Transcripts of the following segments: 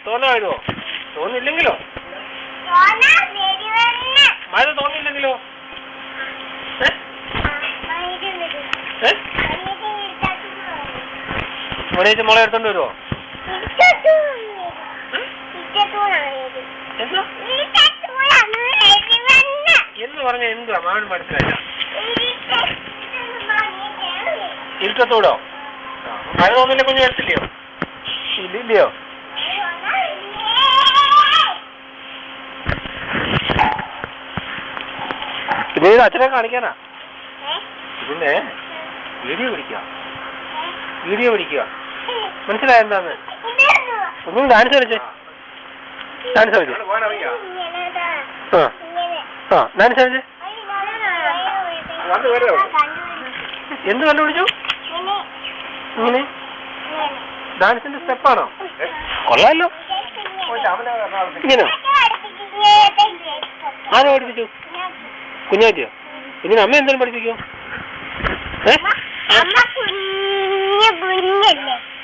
തോന്ന വരുമോ? തോന്നില്ലെങ്കിലോ? മഴ തോന്നില്ലെങ്കിലോ? മണിയേച്ച് മോളെ എടുത്തോണ്ട് വരുമോ? എന്ന് പറഞ്ഞ എന്തുവാ മാവൻ മനസ്സിലായില്ല. ഇരുട്ടത്തോടോ? മഴ തോന്നില്ല കുഞ്ഞു വരത്തില്ലയോ? ഇല്ലയോ? പിന്നെ ഇത് അച്ഛനെ കാണിക്കാനാ. ഇതിന്റെ വീഡിയോ പിടിക്കുക. മനസ്സിലായ എന്താന്ന്? ഒന്നും ഡാൻസ് കളിച്ചേ. ഡാൻസ് കളിച്ചേ. ഡാൻസ് കളിച്ചേ. എന്ത് കണ്ടുപിടിച്ചു? ഇങ്ങനെ ഡാൻസിന്റെ സ്റ്റെപ്പാണോ? കൊള്ളാലോ. ഇങ്ങനെയോ? ആരോ പഠിപ്പിച്ചു? കുഞ്ഞാറ്റിയോ? ഇങ്ങനെ അമ്മ എന്തെങ്കിലും പഠിപ്പിക്കോ?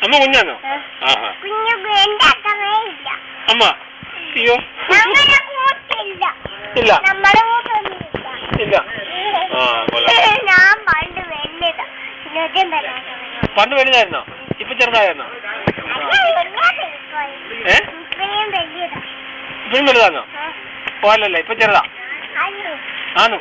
അമ്മ കുഞ്ഞാണോ? അമ്മ അയ്യോ ഇല്ല ഇല്ല. പണ്ട് വലുതായിരുന്നോ? ഇപ്പൊ ചെറുതായിരുന്നോ? ഇപ്പഴും വലുതാണോ? പോലല്ല ഇപ്പൊ ചെറുതാ ആണോ?